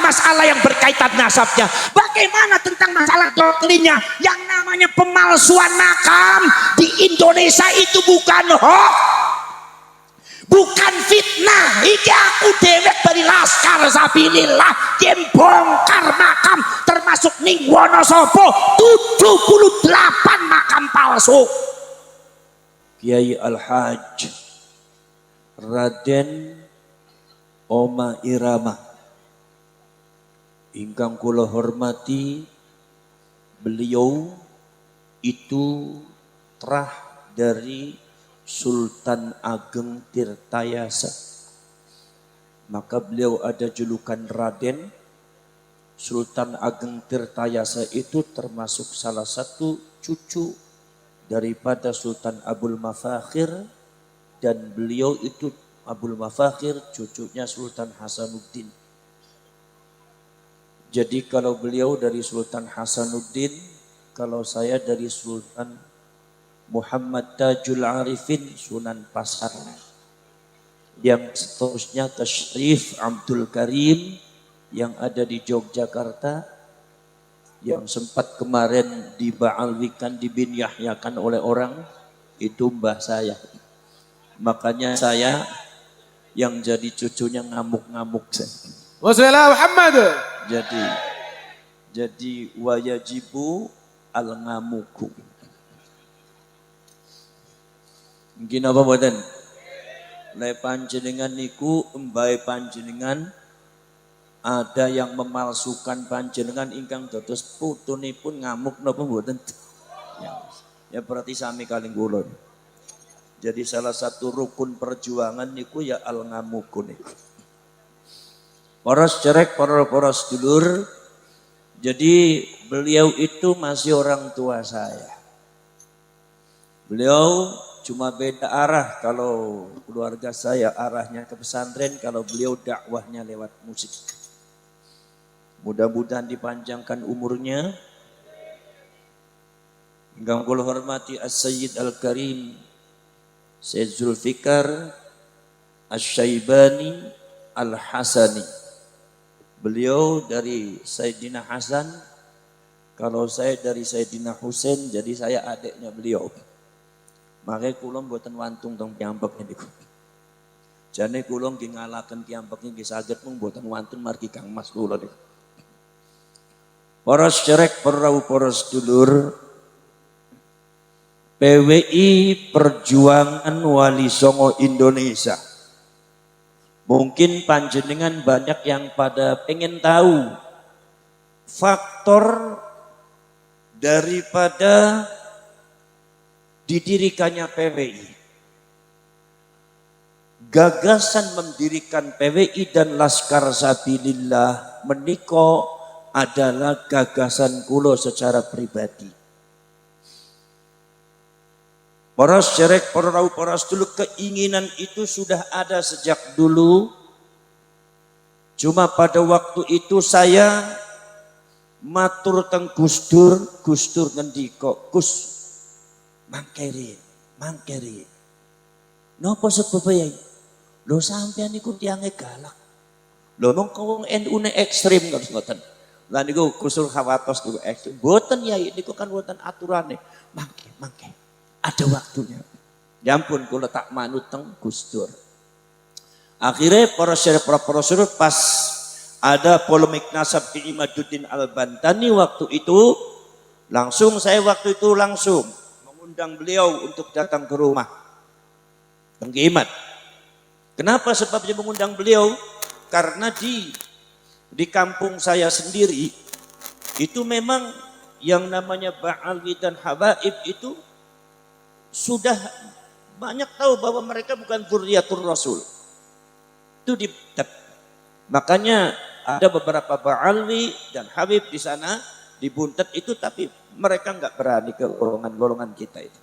masalah yang berkaitan nasabnya. Bagaimana tentang masalah doktrinnya? Yang namanya pemalsuan makam di Indonesia itu bukan hoax, bukan fitnah. Iki aku dewek dari Laskar Sabilillah yang bongkar makam termasuk ning Wonosobo 78 makam palsu. Kiai Al-Hajj Raden Oma Irama ingkang kula hormati, beliau itu terah dari Sultan Ageng Tirtayasa. Maka beliau ada julukan Raden. Sultan Ageng Tirtayasa itu termasuk salah satu cucu daripada Sultan Abul Mafakhir, dan beliau itu Abul Mafakhir cucunya Sultan Hasanuddin. Jadi kalau beliau dari Sultan Hasanuddin, kalau saya dari Sultan Muhammad Tajul Arifin Sunan Pasar. Yang seterusnya Tashrif Abdul Karim yang ada di Yogyakarta, yang sempat kemarin dibaalwikan, dibinyahyakan oleh orang, itu mbah saya. Makanya saya yang jadi cucunya ngamuk-ngamuk. Wassalamu Muhammad. Jadi wayajibu al-ngamuku. Mungkin apa buatan? Le panjenengan niku embae panjenengan ada yang memalsukan panjenengan ingkang dados putunipun ngamuk napa mboten? Ya berarti sami kaling kula. Jadi salah satu rukun perjuangan niku ya al ngamukun niku. Poros cerek, poros dulur. Jadi beliau itu masih orang tua saya. Beliau cuma beda arah, kalau keluarga saya arahnya ke pesantren, kalau beliau dakwahnya lewat musik. Mudah-mudahan dipanjangkan umurnya. Yang kula hormati As-Sayyid Al-Karim Sayyid Zulfikar Asy-Syaibani Al-Hasani. Beliau dari Sayyidina Hasan, kalau saya dari Sayyidina Husain, jadi saya adiknya beliau. Makanya kula mboten wantung teng piyambak niku. Jane kula nggih ngalaken piyambak nggih saged mung mboten wantun margi Kang Mas kula niku. Poros cerek poros dulur. PWI Perjuangan Wali Songo Indonesia. Mungkin panjenengan banyak yang pada pengen tahu faktor daripada didirikannya PWI. Gagasan mendirikan PWI dan Laskar Sabilillah meniko adalah gagasan kulo secara pribadi. Poros cerek, poros dulu, keinginan itu sudah ada sejak dulu. Cuma pada waktu itu saya matur teng Gus Dur ngendika, Gus mangkeri. Napa sebab ya? Lho sampean niku tiange galak. Lho mong wong NU-ne ekstrem ngoten. Lah niku Gusul Khawatos niku ekstrem. Mboten yai niku kan wonten aturane. Mangke. Ada waktunya. Ya ampun kula tak manut teng Gus Dur. Akhirnya poros pas ada polemik nasab di Imaduddin Al-Bantani waktu itu, saya waktu itu langsung mengundang beliau untuk datang ke rumah Bang Imad. Kenapa sebabnya mengundang beliau? Karena di kampung saya sendiri itu memang yang namanya Ba'alwi dan Habaib itu sudah banyak tahu bahwa mereka bukan dzurriyyatur Rasul. Itu makanya ada beberapa Ba'alwi dan Habib di sana dibuntet itu, tapi mereka nggak berani ke golongan-golongan kita itu.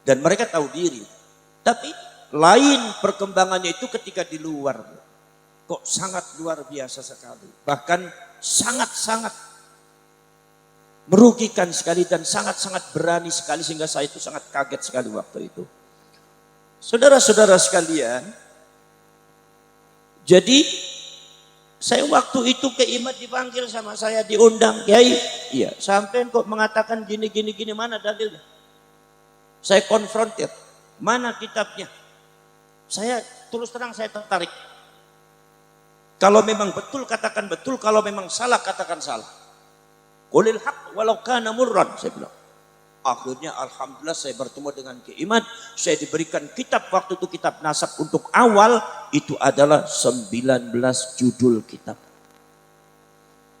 Dan mereka tahu diri. Tapi lain perkembangannya itu ketika di luar. Kok sangat luar biasa sekali. Bahkan sangat-sangat merugikan sekali dan sangat-sangat berani sekali, sehingga saya itu sangat kaget sekali waktu itu. Saudara-saudara sekalian, jadi Saya waktu itu ke Imad dipanggil sama saya, diundang, Kiai. Iya, sampean kok mengatakan gini, mana dalilnya? Saya konfrontir, mana kitabnya? Saya terus terang saya tertarik. Kalau memang betul katakan betul, kalau memang salah katakan salah. Qulil haq walau kana murran, saya bilang. Akhirnya alhamdulillah saya bertemu dengan Ki Imad, saya diberikan kitab, waktu itu kitab nasab untuk awal, itu adalah 19 judul kitab.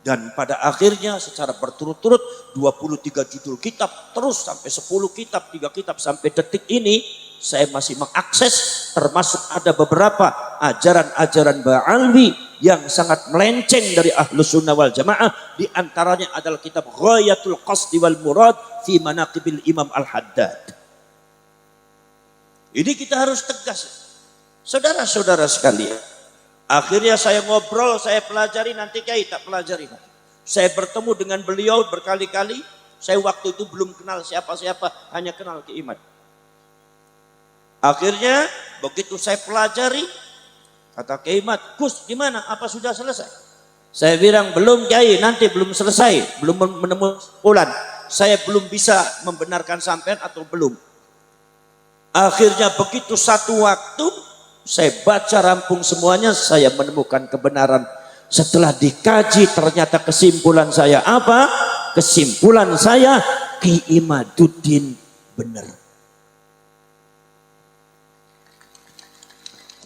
Dan pada akhirnya secara berturut-turut 23 judul kitab, terus sampai 10 kitab, 3 kitab sampai detik ini, saya masih mengakses, termasuk ada beberapa ajaran-ajaran Ba'alwi yang sangat melenceng dari Ahlus Sunnah wal Jamaah. Di antaranya adalah kitab Ghayatul Qasdi wal Murad fi Manaqibil Imam Al-Haddad. Ini kita harus tegas. Saudara-saudara sekalian, akhirnya saya ngobrol, saya pelajari, nanti Kiai tak pelajari. Saya bertemu dengan beliau berkali-kali. Saya waktu itu belum kenal siapa-siapa, hanya kenal Ki Imad. Akhirnya begitu saya pelajari, kata Ki Imad, Gus gimana? Apa sudah selesai? Saya bilang belum Kiai, nanti belum selesai, belum menemukan kesimpulan. Saya belum bisa membenarkan sampean atau belum. Akhirnya begitu satu waktu saya baca rampung semuanya, saya menemukan kebenaran. Setelah dikaji ternyata kesimpulan saya apa? Kesimpulan saya Ki Imaduddin benar.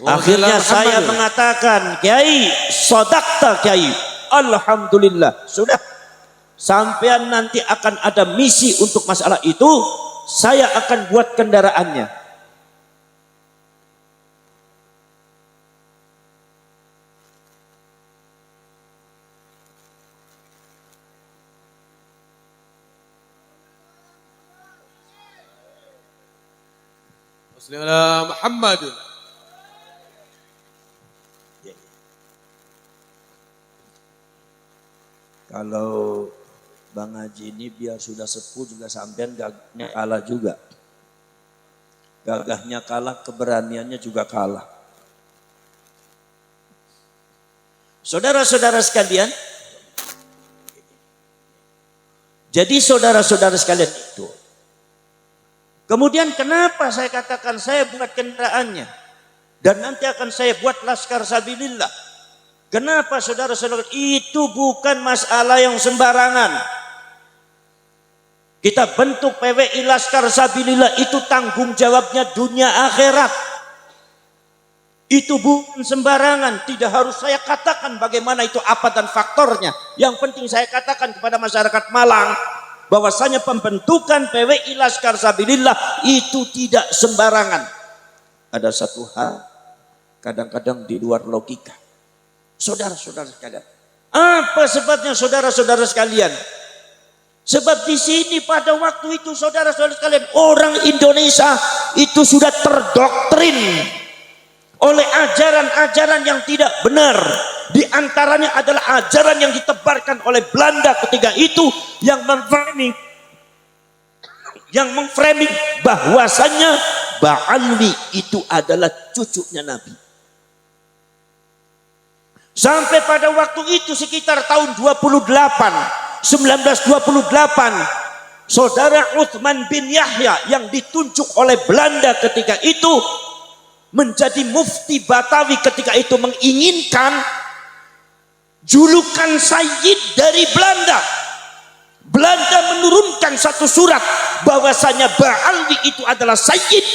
Akhirnya saya mengatakan, Kiai, sodakta Kiai. Alhamdulillah, sudah. Sampean nanti akan ada misi untuk masalah itu, saya akan buat kendaraannya. Muslimah Muhammad. Kalau Bang Haji ini biar sudah sepuh juga sampean gagahnya kalah juga. Gagahnya kalah, keberaniannya juga kalah. Saudara-saudara sekalian, jadi saudara-saudara sekalian itu, kemudian kenapa saya katakan saya buat kendaraannya dan nanti akan saya buat laskar sabilillah. Kenapa saudara-saudara? Itu bukan masalah yang sembarangan. Kita bentuk PWI Laskar Sabilillah, itu tanggung jawabnya dunia akhirat. Itu bukan sembarangan. Tidak harus saya katakan bagaimana itu apa dan faktornya. Yang penting saya katakan kepada masyarakat Malang, bahwasanya pembentukan PWI Laskar Sabilillah itu tidak sembarangan. Ada satu hal kadang-kadang di luar logika. Saudara-saudara sekalian, apa sebabnya saudara-saudara sekalian? Sebab di sini pada waktu itu saudara-saudara sekalian, orang Indonesia itu sudah terdoktrin oleh ajaran-ajaran yang tidak benar. Di antaranya adalah ajaran yang ditebarkan oleh Belanda ketika itu yang memframing bahwasanya Ba'alwi itu adalah cucunya Nabi. Sampai pada waktu itu sekitar tahun 1928, saudara Uthman bin Yahya yang ditunjuk oleh Belanda ketika itu menjadi mufti Batawi ketika itu menginginkan julukan Sayyid dari Belanda. Belanda menurunkan satu surat bahwasanya Ba'alwi itu adalah Sayyid.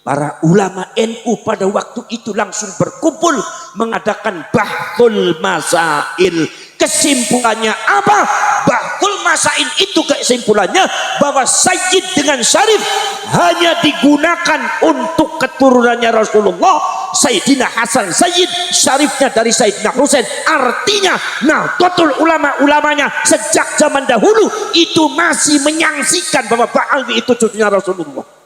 Para ulama NU pada waktu itu langsung berkumpul mengadakan bahthul masail. Kesimpulannya apa? Bahthul masail itu kesimpulannya bahwa Sayyid dengan Syarif hanya digunakan untuk keturunannya Rasulullah. Sayyidina Hasan Sayyid, Syarifnya dari Sayyidina Husain. Artinya Nahdlatul ulama-ulamanya sejak zaman dahulu itu masih menyaksikan bahwa Ba'alwi itu cucunya Rasulullah.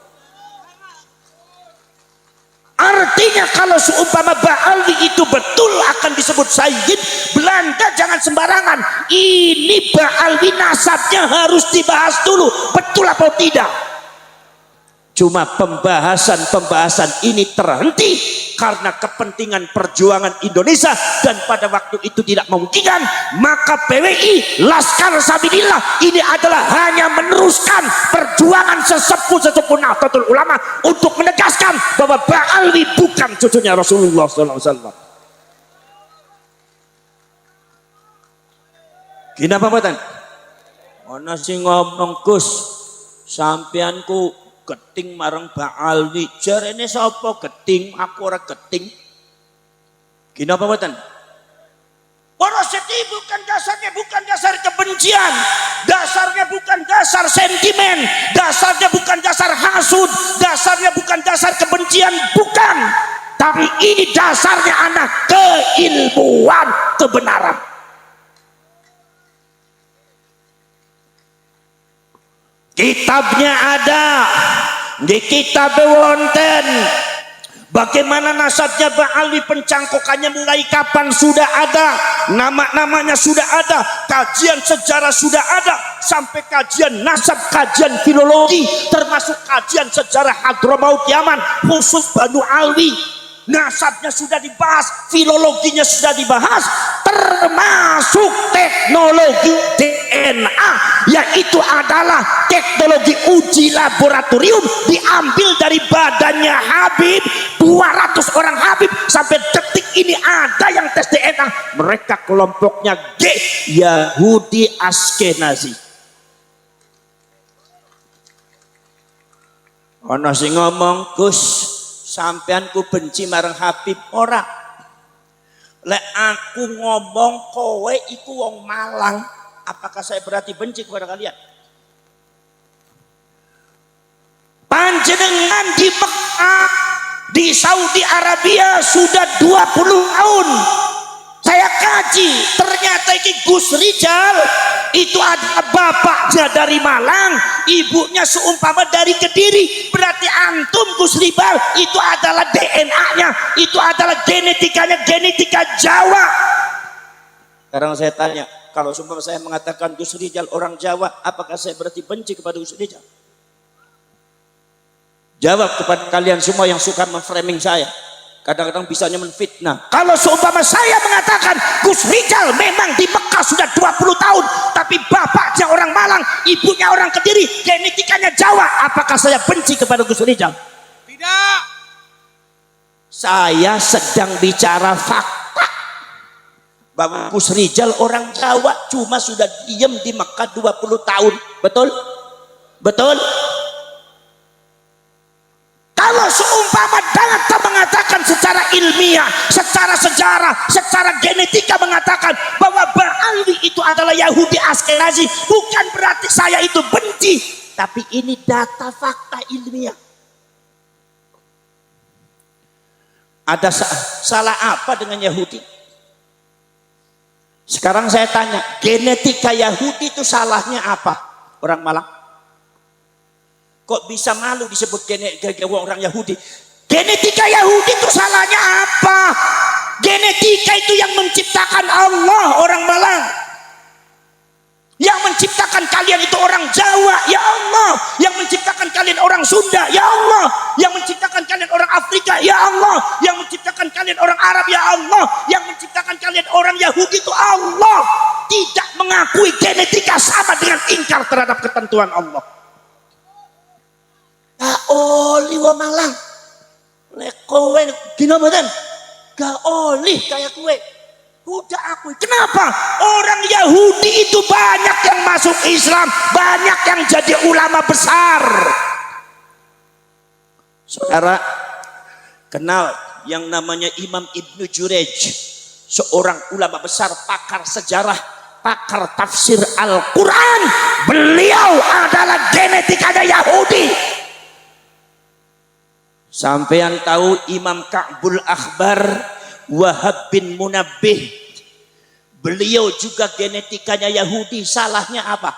Artinya kalau seumpama Ba'alwi itu betul akan disebut Sayyid, Belanda jangan sembarangan. Ini Ba'alwi nasabnya harus dibahas dulu, betul atau tidak. Cuma pembahasan ini terhenti karena kepentingan perjuangan Indonesia, dan pada waktu itu tidak memungkinkan, maka PWI Laskar Sabilillah ini adalah hanya meneruskan perjuangan sesepuh Nahdlatul Ulama untuk menegaskan bahwa Ba'alwi bukan cucunya Rasulullah SAW. Gina apa buatan? Ana sing ngomong Gus, sampeanku geting marang Ba'alwi. Jarene sapa geting? Aku ora geting. Gina apa mboten? Porosity bukan dasar kebencian, dasarnya bukan dasar sentimen, dasarnya bukan dasar hasud, dasarnya bukan dasar kebencian, bukan. Tapi ini dasarnya anak keilmuan kebenaran. Kitabnya ada, di kitab wonten bagaimana nasabnya Ba'alwi, pencangkokannya mulai kapan sudah ada, nama-namanya sudah ada, kajian sejarah sudah ada, sampai kajian nasab, kajian filologi, termasuk kajian sejarah Hadramaut Yaman khusus Banu Alwi. Nasabnya sudah dibahas, filologinya sudah dibahas, termasuk teknologi DNA, yaitu adalah teknologi uji laboratorium, diambil dari badannya Habib, 200 orang Habib sampai detik ini ada yang tes DNA. Mereka kelompoknya G, Yahudi Askenazi. Ana sing ngomong, Gus, sampeanku benci marang Habib. Ora, lek aku ngomong kowe iku wong Malang, apakah saya berarti benci kepada kalian? Panjenengan di Mekah, di Saudi Arabia sudah 20 tahun saya kaji, ternyata ini Gus Rijal itu ada bapaknya dari Malang, ibunya seumpama dari Kediri. Berarti antum Gus Rijal itu adalah DNA-nya, itu adalah genetikanya, genetika Jawa. Sekarang saya tanya, kalau seumpama saya mengatakan Gus Rijal orang Jawa, apakah saya berarti benci kepada Gus Rijal? Jawab kepada kalian semua yang suka memframing saya. Kadang-kadang bisanya menfitnah. Kalau seumpama saya mengatakan Gus Rijal memang di Mekah sudah 20 tahun, tapi bapaknya orang Malang, ibunya orang Kediri, genetikanya Jawa, apakah saya benci kepada Gus Rijal? Tidak. Saya sedang bicara fakta bahwa Gus Rijal orang Jawa, cuma sudah diam di Mekah 20 tahun. Betul? Betul? Kalau seumpama data mengatakan secara ilmiah, secara sejarah, secara genetika mengatakan bahwa Ba'alwi itu adalah Yahudi Askenazi, bukan berarti saya itu benci, tapi ini data fakta ilmiah. Ada salah apa dengan Yahudi? Sekarang saya tanya, genetika Yahudi itu salahnya apa? Orang Malang kok bisa malu disebut genetika orang Yahudi? Genetika Yahudi itu salahnya apa? Genetika itu yang menciptakan Allah, orang Malang. Yang menciptakan kalian itu orang Jawa, ya Allah. Yang menciptakan kalian orang Sunda, ya Allah. Yang menciptakan kalian orang Afrika, ya Allah. Yang menciptakan kalian orang Arab, ya Allah. Yang menciptakan kalian orang Yahudi itu Allah. Tidak mengakui genetika sama dengan ingkar terhadap ketentuan Allah. Gak oli wa Malang, lek kowe gina badan, gak oli kayak kowe. Udah akui. Kenapa? Orang Yahudi itu banyak yang masuk Islam, banyak yang jadi ulama besar. Saudara kenal yang namanya Imam Ibnu Jurayj, seorang ulama besar, pakar sejarah, pakar tafsir Al-Quran. Beliau adalah genetikanya Yahudi. Sampean tahu Imam Ka'bul Akhbar Wahab bin Munabbih, beliau juga genetikanya Yahudi. Salahnya apa?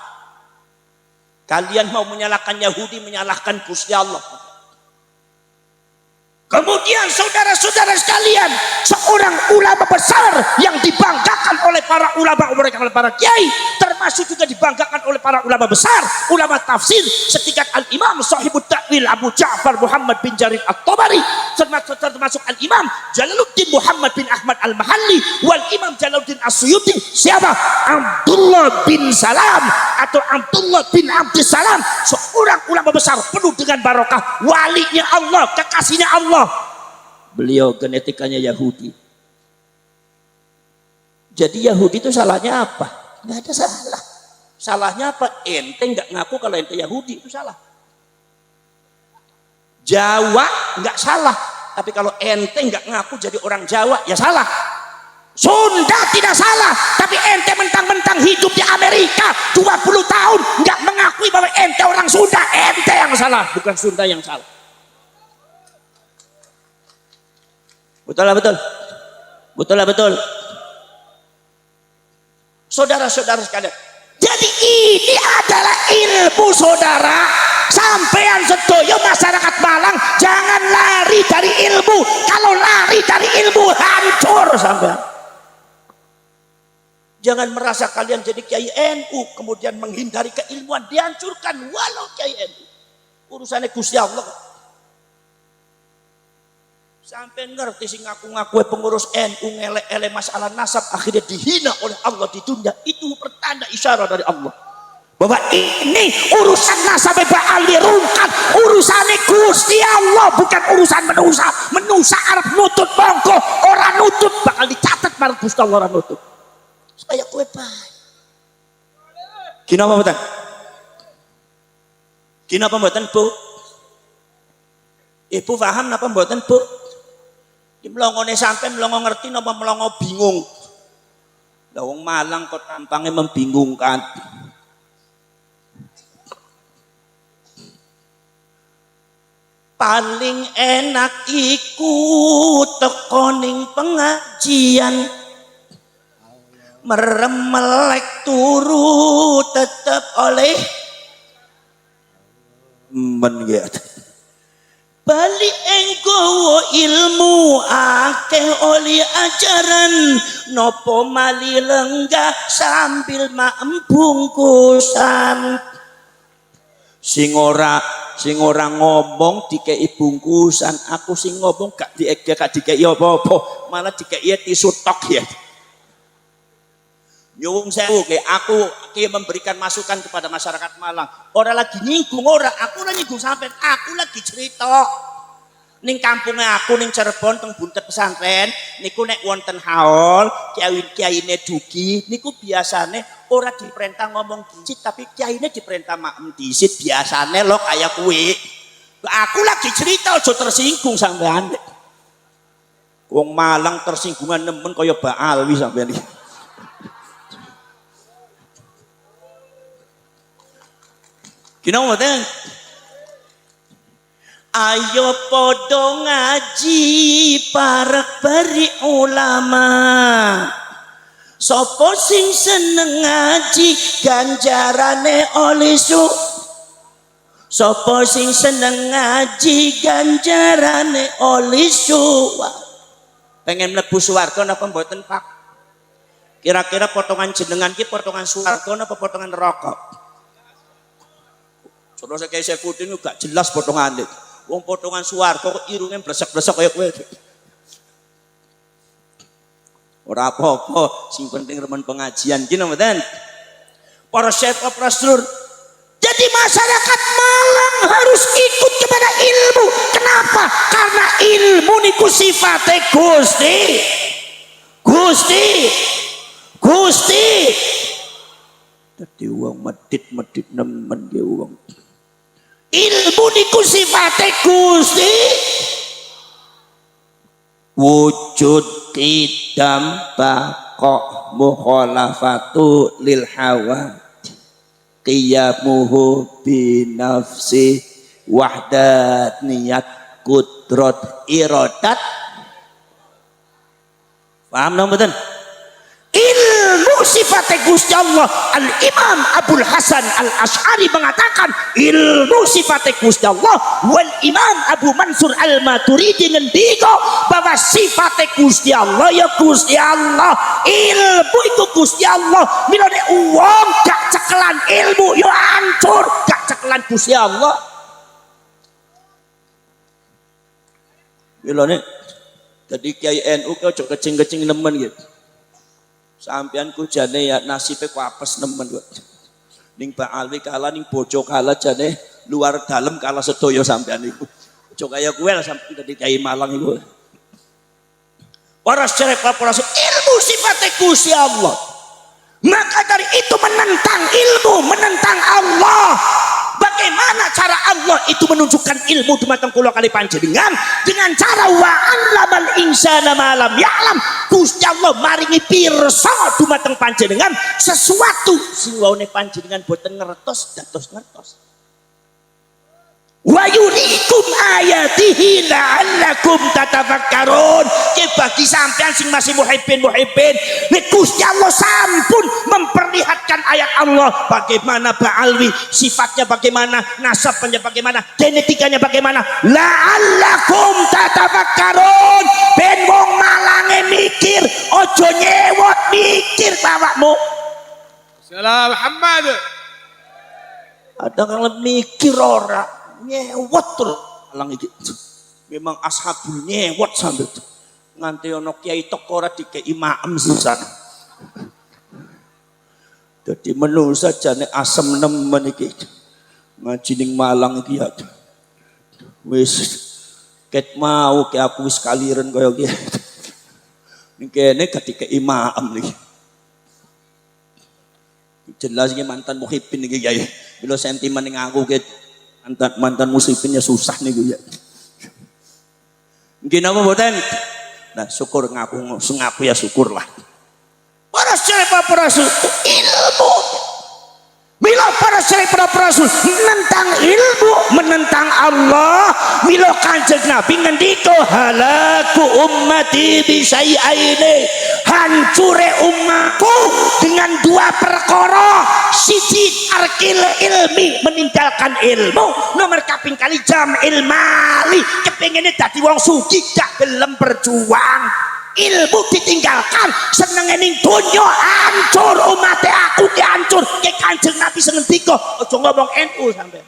Kalian mau menyalahkan Yahudi, menyalahkan Gusti Allah. Kemudian saudara-saudara sekalian, seorang ulama besar yang dibanggakan oleh para ulama, oleh para kiai, termasuk juga dibanggakan oleh para ulama besar, ulama tafsir setingkat Al-Imam Sahibut Ta'wil Abu Ja'far Muhammad bin Jarir At-Tabari, termasuk Al-Imam Jalaluddin Muhammad bin Ahmad Al-Mahalli, wal Imam Jalaluddin As-Suyuti. Siapa? Abdullah bin Salam atau Abdullah bin Abdissalam, seorang ulama besar penuh dengan barokah, walinya Allah, kekasihnya Allah. Beliau genetikanya Yahudi. Jadi Yahudi itu salahnya apa? Nggak ada salah. Salahnya apa? Ente nggak ngaku kalau ente Yahudi, itu salah. Jawa nggak salah, tapi kalau ente nggak ngaku jadi orang Jawa, ya salah. Sunda tidak salah, tapi ente mentang-mentang hidup di Amerika 20 tahun nggak mengakui bahwa ente orang Sunda, ente yang salah, bukan Sunda yang salah. Betul lah betul. Betul lah betul. Saudara-saudara sekalian, jadi ini adalah ilmu saudara. Sampean sedoyo masyarakat Malang, jangan lari dari ilmu. Kalau lari dari ilmu hancur sampean. Jangan merasa kalian jadi kiai NU kemudian menghindari keilmuan, dihancurkan walau kiai NU. Urusannya Gusti Allah. Sampai ngerti sing ngaku-ngaku pengurus NU ngelek-elek masalah nasab, akhirnya dihina oleh Allah di dunia. Itu pertanda isyarat dari Allah bahwa ini urusan nasab Baal dirungkat, urusannya Gusti Allah, bukan urusan menusa. Menusa arep nutut monggo, orang nutut bakal dicatat marang Gusti Allah, orang nutut. Supaya kowe bae. Kenapa mboten? Kenapa mboten, Bu? Ibu paham napa mboten, Bu? Ki mlongone sampean mlongo ngerti napa mlongo bingung? Lah wong Malang kok tampangnya membingungkan. Paling enak iku teko ning pengajian, merem melek turu tetep oleh men. Bali enggowo ilmu akeh oli ajaran, nopo mali lenggah sambil maem bungkusan. Sing ora ngomong dikei bungkusan, aku sing ngomong gak dikei apa-apa, malah dikei tisu tok ya. Nyuwun sewu ke aku memberikan masukan kepada masyarakat Malang. Orang lagi nyinggung orang, aku ora nyinggung sampean, aku lagi cerita. Ning kampungnya aku ning Cirebon teng buntet pesantren niku nek wonten haul kiai-kiaine dugi niku biasane ora diperintah ngomong dicit tapi kiaine diperintah maem dicit biasane lo kayak kuwi. Aku lagi cerita aja tersinggung sampean. Wong Malang tersinggungan nemen kaya Baal wi sampean iki. Kina mboten? Ayo podo ngaji parek bari ulama. Sopo sing seneng ngaji ganjarane oleh su. Sopo sing seneng ngaji ganjarane oleh su. Pengen mlebu swarga napa mboten Pak? Kira-kira potongan jenengan ki potongan swarga napa potongan neraka? Terus kayak saya putih gak jelas potongannya. Wong potongan swarga kok irungnya blesek-blesek kayak kowe. Ora apa-apa, sing penting remen pengajian ki mboten. Para syekh para sedulur. Jadi masyarakat Malang harus ikut kepada ilmu. Kenapa? Karena ilmu niku sifatnya Gusti. Dadi wong medit-medit nemen ge wong. Ilmu niku sifate Gusti. Wujud qidam baqa mukhalafatu lil hawa qiyamuhu bi nafsi wahdat niyat kudrat iradat. Paham nang mboten? Ilmu sifat Gusti Allah. Al-Imam Abdul Hasan Al-Asy'ari mengatakan ilmu sifat Gusti Allah. Wal Imam Abu Mansur Al-Maturidi ngendika bahwa sifat Gusti Allah ya Gusti Allah, ilmu itu Gusti Allah. Mila nek wong gak cekelan ilmu ya hancur, gak cekelan Gusti Allah. Mila nek dadi kiai NU kok aja kecing-kecing nemen gitu. Sampeyan ku jane ya nasibe ku apes nemen kok. Ning Pak Alwi kalah, ning bojo kalah, jane luar dalem kalah sedaya sampeyan iku. Aja kaya kowe lah sampeyan dadi kiai Malang iku. Para syarif para ilmu sifat Gusti Allah. Maka dari itu menentang ilmu, menentang Allah. Bagaimana cara Allah itu menunjukkan ilmu dumateng kula kali panjenengan dengan cara wa 'allamal insana ma lam ya'lam. Gusti Allah maringi pirsa dumateng panjenengan sesuatu sing waune panjenengan boten ngertos dados ngertos. Wa yurikum ayatihi la'allakum tatafakkarun. Bagi sampean sing masih muhibbin nek Gusti Allah sampun memperlihatkan ayat Allah bagaimana Ba'alwi sifatnya, bagaimana nasabnya, bagaimana genetikanya, bagaimana la'allakum tatafakkarun. Ben wong malange mikir, ojo nyewot mikir bawakmu. Salam Muhammad. Ada kang mikir ora nyewot terus lang iki. Memang ashabul nyewot sampe nganti ana kiai teko ora dikei maem sisan. Dadi menungsa jane asem nemen iki. Ngaji ning Malang iki ya. Wis ket mau ki aku wis kaliren kaya iki. Ning kene gak dikei maem iki. Jelas iki mantan muhibbin iki kiai. Bila sentimen ning aku ket mantan musibinnya susah nih gue ya. Mungkin apa boten? Nah syukur ngaku ya syukur lah. Para syarif para rasul ilmu. Mila para syarif para rasul menentang ilmu, menentang Allah. Mila kanjeng Nabi ngendika halaku ummati bi syai'aini. Hancure umatku dengan dua perkara. Siji arkil ilmi, meninggalkan ilmu. Nomor kaping kali jam ilmali, kepengene dadi wong sugih gak gelem berjuang. Ilmu ditinggalkan, senenge ning donya hancur, umat aku ki hancur. Ki kanjeng Nabi ngendika aja ngomong NU sampean.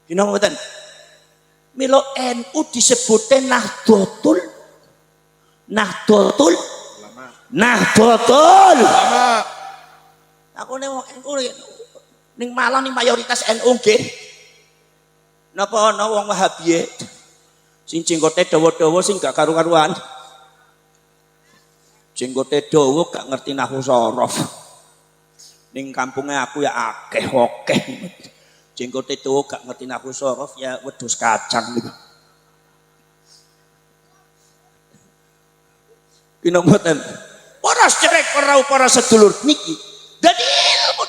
Dina ngoten. Mila NU disebute Nahdlatul aku ning NU ning Malang ning mayoritas NU nggih. Napa ana wong Wahabi sing jenggote dawa-dawa sing gak karu-karuan. Jenggote dawa gak ngerti nahwu sorof. Ning kampunge aku ya akeh. Jenggote dawa gak ngerti nahwu sorof ya wedhus kacang niku. Kina mboten. Para sedherek para sedulur niki. Dadi ilmu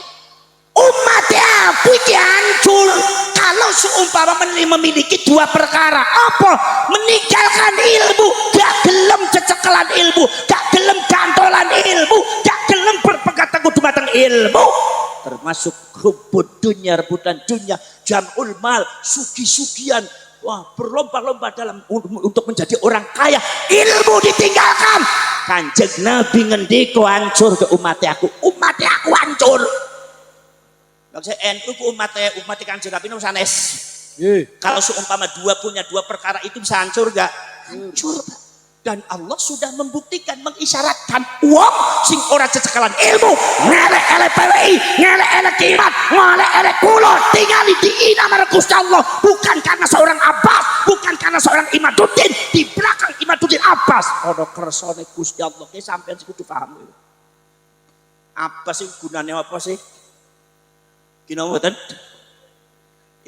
umat aku iki hancur kalau seumpama memiliki dua perkara. Apa? Meninggalkan ilmu, gak gelem cecekelan ilmu, gak gelem gantolan ilmu, gak gelem berpegang teguh dumateng ilmu. Termasuk hubud dunia, rebutan dunia, jamul mal, sugi-sugian. Wah, berlomba-lomba dalam untuk menjadi orang kaya. Ilmu ditinggalkan. Kanjeng Nabi ngendika hancur ke umat aku hancur. Maksudnya NU ku umat kanjeng Nabi itu sanes. Kalau seumpama punya dua perkara itu bisa hancur gak? Hancur. Dan Allah sudah membuktikan, mengisyaratkan wong sing ora cecekalan ilmu, ngelek-elek PWI, ngelek-elek kimat, ngelek-elek kula tingali diina marang Gusti Allah, bukan karena seorang Abbas, bukan karena seorang Imaduddin, di belakang Imaduddin Abbas ana kersane Gusti Allah. Ki sampeyan kudu paham. Abbas sing gunane apa sih? Kina mboten?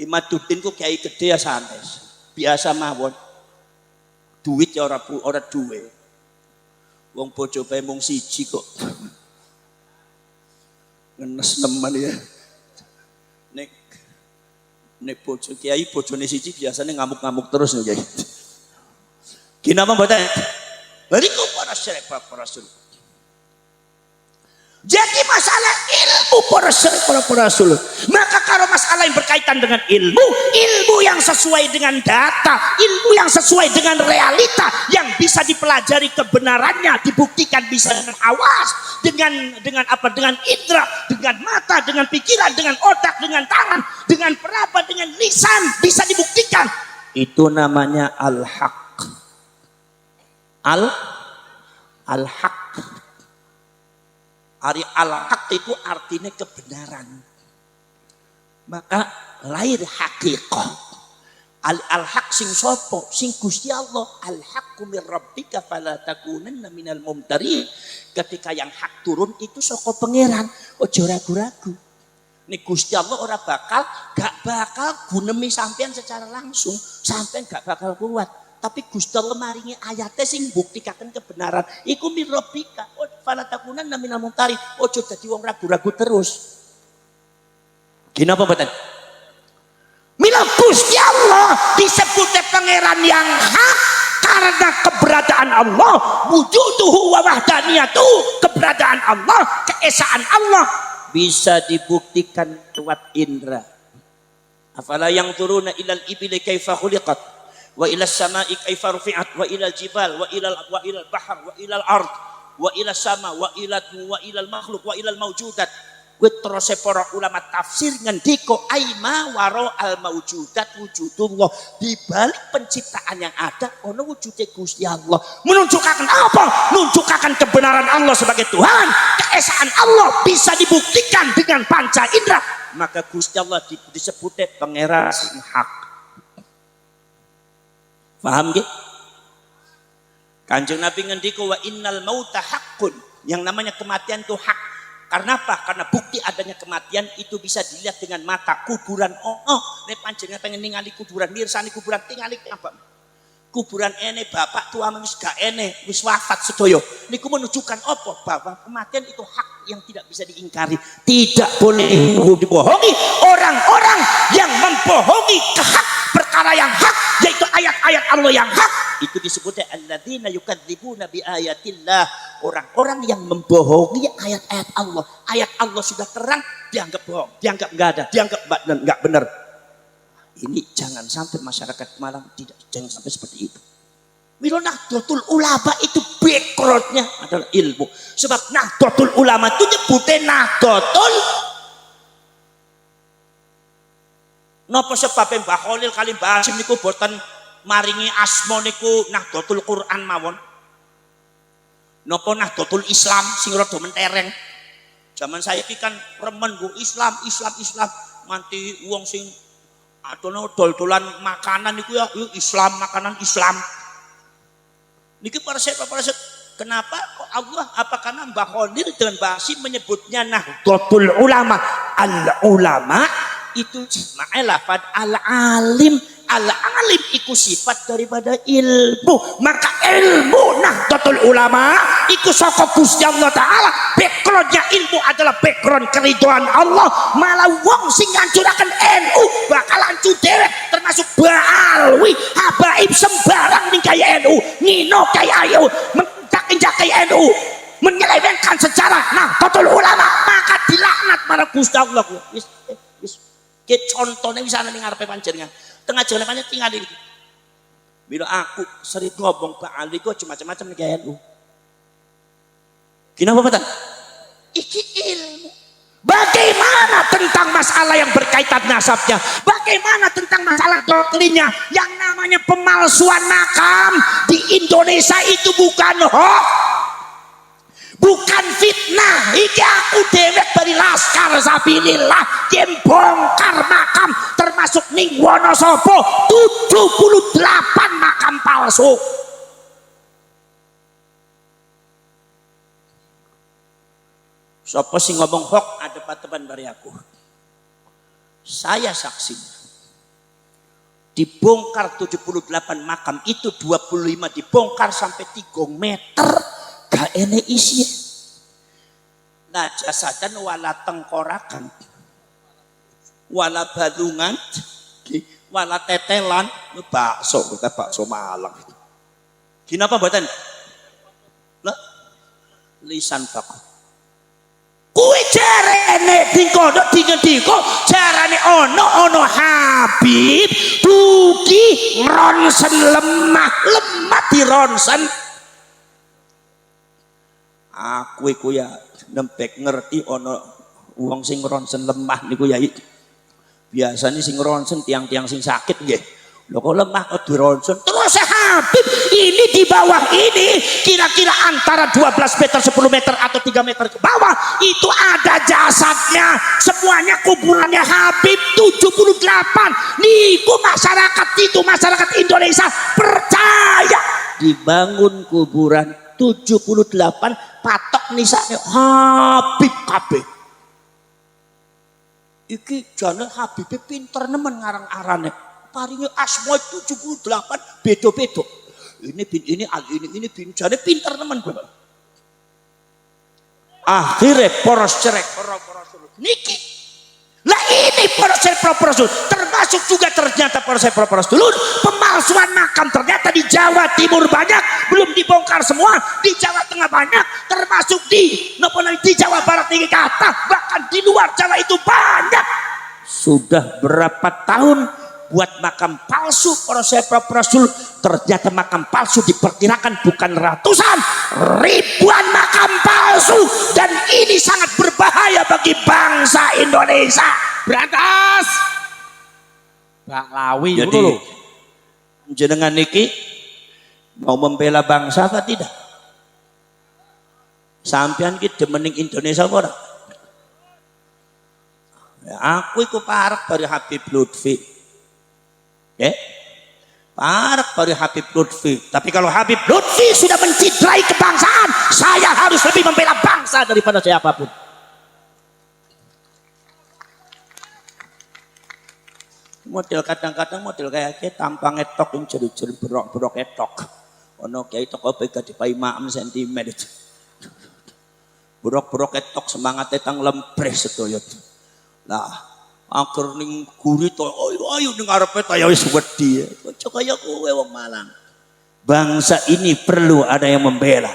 Imaduddin ku kiai gede ya santes. Biasa mawon. Duit ya ora duwe. Wong bojo bae mung siji kok. Ngenes nemen ya. Nek bojo kiai bojone siji biasanya ngamuk-ngamuk terus nih kiai. Kinapa mboten? Bariku para syekh para rasul. Jadi masalah ilmu para syekh para rasul. Maka kalau masalah yang berkaitan dengan ilmu yang sesuai dengan data, ilmu yang sesuai dengan realita, yang bisa dipelajari kebenarannya, dibuktikan bisa dengan awas, dengan apa? Dengan indera, dengan mata, dengan pikiran, dengan otak, dengan tangan, dengan peraba, dengan lisan, bisa dibuktikan. Itu namanya al-haq. Al-haq. Al-haq itu artinya kebenaran. Maka lahir hakikah. Al-haq sing sopo, sing Gusti Allah. Al-haqqu min rabbika fala takunanna minal mumtari. Ketika yang hak turun itu saka pangeran, ojo ragu-ragu. Nih Gusti Allah gak bakal gunemi sampean secara langsung, sampean gak bakal kuat. Tapi Gusti Allah maringi ayatnya sing buktikaken kebenaran. Iku min rabbika, fala takunanna minal mumtari. Ojo dadi wong ragu-ragu terus. Kenapa mboten? Mila Gusti Allah disebutnya pangeran yang hak karena keberadaan Allah, wujuduhu wa wahdaniyatuh, keberadaan Allah, keesaan Allah bisa dibuktikan lewat indra. Afala yang turuna ilal ibili kaifa khuliqat wa ilal sama'i kaifa rufi'at wa ilal jibal wa ilal bahar wa ilal ard wa ilal sama wa ilal makhluk wa ilal mawjudat. Terus para ulama tafsir ngendiko aima waro al mawjudat wujudullah, di balik penciptaan yang ada ono wujudnya Gusti Allah. Menunjukkan apa? Menunjukkan kebenaran Allah sebagai Tuhan, keesaan Allah bisa dibuktikan dengan panca indera. Maka Gusti Allah disebutnya pangeran sing hak. Paham nggih? Kanjeng Nabi ngendiko wa innal mauta haqqun, yang namanya kematian itu hak. Karena apa? Karena bukti adanya kematian itu bisa dilihat dengan mata. Kuburan nek panjenengan pengen ningali kuburan, mirsani kuburan, tingali apa? Kuburan ene bapak tua wis gak ene, wis wafat sedaya. Niku menunjukkan apa? Bahwa kematian itu hak yang tidak bisa diingkari. Tidak boleh dibohongi. Orang-orang yang membohongi hak, perkara yang hak, yaitu ayat-ayat Allah yang hak, itu disebutnya alladzina yukadzibuna bi ayatillah. Orang-orang yang membohongi ayat-ayat Allah. Ayat Allah sudah terang, dianggap bohong, dianggap enggak ada, dianggap enggak benar. Ini jangan sampai masyarakat Malang jangan sampai seperti itu. Milo Nahdlatul Ulama itu backgroundnya adalah ilmu. Sebab Nahdlatul Ulama itu nyebutnya Nahdlatul. Napa sebabnya Mbah Khalil kali Mbah Hasyim niku boten maringi asma niku Nahdlatul Quran mawon. Napa Nahdlatul Islam sing rada mentereng. Zaman saya iki kan remen go Islam nganti wong sing adono dol-dolan makanan niku ya Islam, makanan Islam. Niki para syekh, kenapa kok Allah apa karena Mbah Khalil dengan Mbah Hasyim menyebutnya Nahdlatul Ulama? Al-ulama itu jamaah lafaz al-alim. Al-alim itu sifat daripada ilmu. Maka ilmu Nahdlatul Ulama itu saka Gusti Allah Ta'ala. Backgroundnya ilmu adalah background keridhaan Allah. Malah wong sing ngancuraken NU bakal hancur dewek, termasuk Baalwi, habaib sembarang ning kaya NU, ngino kaya ayo mencakin NU, menyelewengkan sejarah Nahdlatul Ulama, maka dilaknat marang Gusti Allah. Wis ke contohnya bisa ning ngarepe panjenengan. Tengah jalan banyak tinggal di situ. Bila aku sering ngomong Pak Ali kok macam-macam nih kayak NU. Kenapa Pak? Iki ilmu. Bagaimana tentang masalah yang berkaitan nasabnya? Bagaimana tentang masalah doktrinnya? Yang namanya pemalsuan makam di Indonesia itu bukan hoax, bukan fitnah. Iki aku dewek dari Laskar Sabilillah yang bongkar makam, termasuk ning Wonosobo 78 makam palsu. Sopo sing ngomong hoax ada teman bari aku. Saya saksi. Dibongkar 78 makam itu 25 dibongkar sampai 3 meter. Gak ene isi. Nah jasadan wala tengkorakan, wala balungan, wala tetelan, bakso kita bakso Malang. Kenapa buatan? Lah lisan fakot. Kuwi jarene dingkono dingendiko jarane ono Habib dugi ronsen lemah dironsen. Aku iku ya nempek ngerti ono wong sing ronsen lemah niku ya. Biasanya sing ronsen tiang-tiang sing sakit nggih. Lho kok lemah kok dironsen. Terus Habib ini di bawah ini kira-kira antara 12 meter, 10 meter atau 3 meter ke bawah itu ada jasadnya. Semuanya kuburannya Habib 78. Niku masyarakat Indonesia percaya. Dibangun kuburan 78 patok nisane Habib kabeh. Iki jane Habib pinter nemen ngarang-arane. Paringe asma 78 beda-beda. Ini bin jane pinter nemen. Akhirnya poros cerek niki. Lah ini poros cerek termasuk juga ternyata poros cerek dulu pemalsuan makam ternyata di Jawa Timur banyak, belum dibongkar semua, di Jawa Tengah banyak, termasuk di Jawa Barat ini kata, bahkan di luar Jawa itu banyak. Sudah berapa tahun buat makam palsu poros dulu, ternyata makam palsu diperkirakan bukan ratusan, ribuan makam palsu, dan ini sangat berbahaya bagi bangsa Indonesia. Berantas. Bak Lawi. Jadi jenengan niki mau membela bangsa apa tidak? Sampean ki demening Indonesia apa ora? Ya, aku iku parek dari Habib Lutfi. Parek dari Habib Lutfi. Tapi kalau Habib Lutfi sudah mencidrai kebangsaan, saya harus lebih membela bangsa daripada siapapun. Model kadang-kadang model kayak tampang etok yang jeri-jeri berok etok. Ono kayak etok apa gak dipai maem sentimen itu. Berok etok semangat tang lempres sedoyot. Nah, akhir ning guri to ayo ning arepe ta ya wis wedi. Aja kaya kowe wong Malang. Bangsa ini perlu ada yang membela.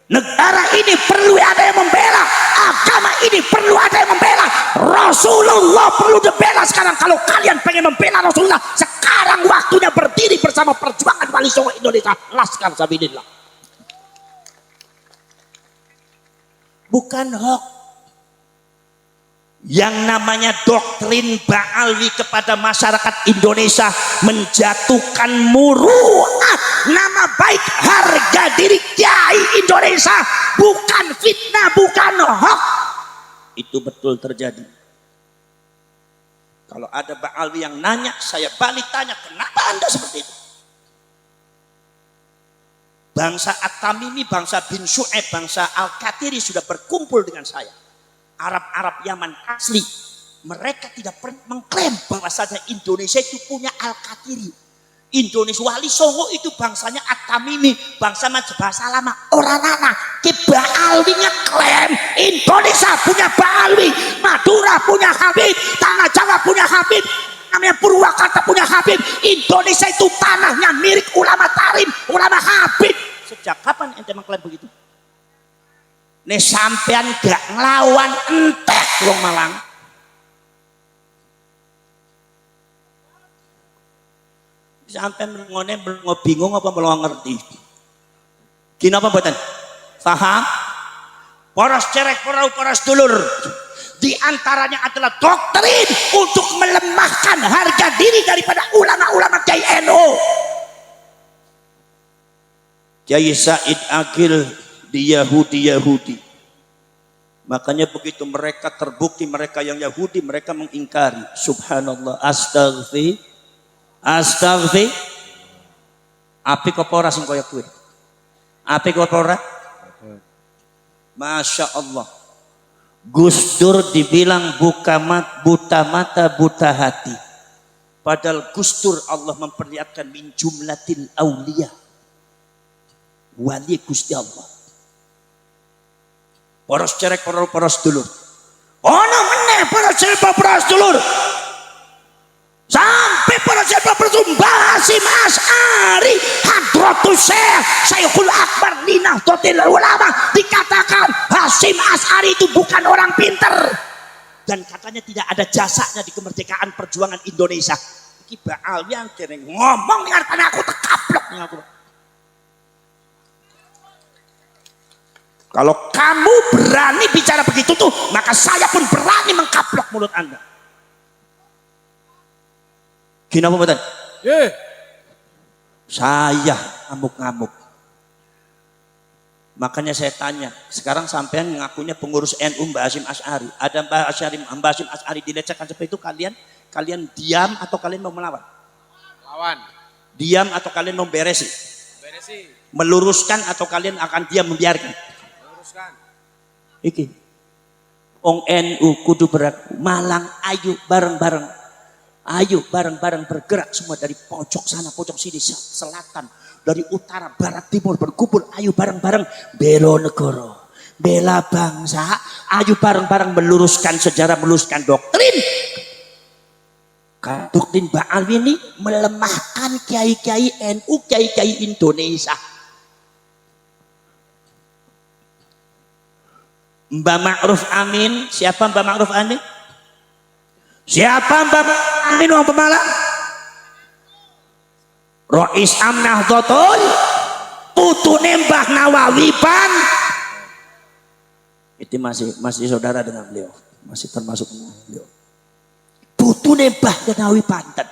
Negara ini perlu ada yang membela, agama ini perlu ada yang membela, Rasulullah perlu dibela sekarang. Kalau kalian pengen membela Rasulullah, sekarang waktunya berdiri bersama perjuangan Wali Songo Indonesia, Laskar Sabilillah. Bukan hoax. Yang namanya doktrin Ba'alwi kepada masyarakat Indonesia menjatuhkan muruah nama baik harga diri Kiai Indonesia, bukan fitnah, bukan hoax. Itu betul terjadi. Kalau ada Ba'alwi yang nanya, saya balik tanya, kenapa Anda seperti itu? Bangsa At-Tamimi, bangsa bin Syu'aib, bangsa Al-Qatiri sudah berkumpul dengan saya. Arab Yaman asli, mereka tidak pernah mengklaim bahwasanya Indonesia itu punya Al-Qatiri. Indonesia Wali Songo itu bangsanya At-Tamimi, bangsa bahasa lama orang lana. Ki Ba'alwi ngeklaim Indonesia punya Ba'alwi, Madura punya Habib, Tanah Jawa punya Habib, namanya Purwakarta punya Habib. Indonesia itu tanahnya milik ulama Tarim, ulama Habib. Sejak kapan ente mengklaim begitu? Nih sampean gak ngelawan entek wong Malang. Sampean ngone bingung apa belum ngerti? Kenapa mboten? Paham? Poros cerek poros dulur. Di antaranya adalah doktrin untuk melemahkan harga diri daripada ulama-ulama Kiai NU. Kiai Said Agil di Yahudi. Makanya begitu mereka terbukti mereka yang Yahudi, mereka mengingkari. Subhanallah, astaghfir. Api kok ora sing kaya kuwi? Api kok ora? Masya Allah. Gus Dur dibilang buta mata, buta hati. Padahal Gus Dur Allah memperlihatkan min jumlatil auliya. Wali Gusti Allah. Poros cerek poros dulur. Ono meneh poros cerek poros dulur. Sampai poros cerek poros dulur Hasyim Asy'ari Hadratus Syekh Syekhul Akbar li Nahdlatul Ulama, dikatakan Hasyim Asy'ari itu bukan orang pinter dan katanya tidak ada jasanya di kemerdekaan perjuangan Indonesia. Iki Baal yang kering ngomong ning arep aku tekaplok ning aku. Kalau kamu berani bicara begitu tuh, maka saya pun berani mengkaplok mulut Anda. Gini apa betul? Saya ngamuk-ngamuk. Makanya saya tanya, sekarang sampean ngakunya pengurus NU Mbah Hasyim Asy'ari. Ada Mbah Hasyim Asy'ari dilecehkan seperti itu, kalian diam atau kalian mau melawan? Lawan. Diam atau kalian mau beresi? Beresi. Meluruskan atau kalian akan diam membiarkan? Meluruskan. Iki. Ong NU kudu berak Malang, ayo bareng-bareng. Ayo bareng-bareng bergerak semua dari pojok sana, pojok sini, selatan, dari utara, barat, timur berkumpul. Ayo bareng-bareng bela negara, bela bangsa. Ayo bareng-bareng meluruskan sejarah, meluruskan doktrin. Doktrin Ba'al ini melemahkan kiai-kiai NU, kiai-kiai Indonesia. Mbah Ma'ruf Amin, siapa Mbah Ma'ruf Amin? Siapa Mbah Amin wong Pemalang? Rois Nahdlatul, putune Mbah Nawawi Pan. Itu masih saudara dengan beliau, masih termasuk dengan beliau. Putune Mbah Nawawi Banten.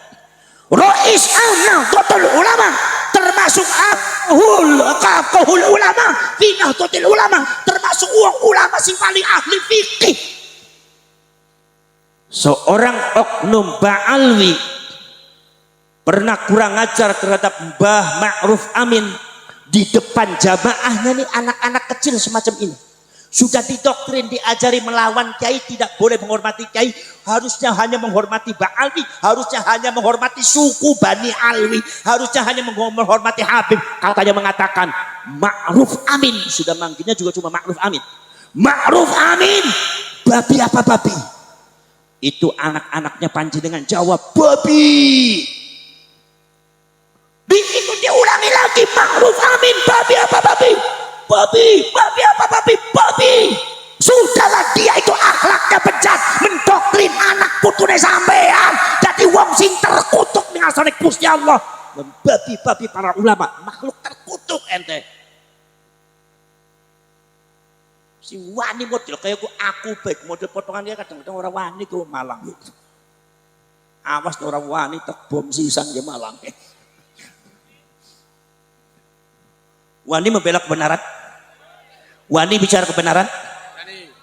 Rois Nahdlatul Ulama, termasuk Afqahul Ulama, fi Nahdlatul Ulama, termasuk ulama sing paling ahli fikih. Seorang oknum Ba'alwi pernah kurang ajar terhadap Mbah Ma'ruf Amin di depan jamaahnya nih, anak-anak kecil semacam ini. Sudah didoktrin, diajari melawan kiai, tidak boleh menghormati kiai, harusnya hanya menghormati Ba'alwi, harusnya hanya menghormati suku Bani Alwi, harusnya hanya menghormati Habib. Katanya mengatakan Ma'ruf Amin, sudah manggilnya juga cuma Ma'ruf Amin. Ma'ruf Amin, babi apa babi? Itu anak-anaknya panjenengan jawab babi. Diikuti ulangi lagi, Ma'ruf Amin, babi apa babi? Babi, babi apa babi? Babi. Sudahlah, dia itu akhlaknya bejat, mendoktrin anak putune sampean. Jadi wong sing terkutuk ning asane Gusti Allah. Babi-babi para ulama, makhluk terkutuk ente. Si wani model kayak aku baik model potongan dia kadang-kadang orang wani ke Malang gitu. Awas orang wani tak bom sisan ke Malang. Wani membela kebenaran, wani bicara kebenaran.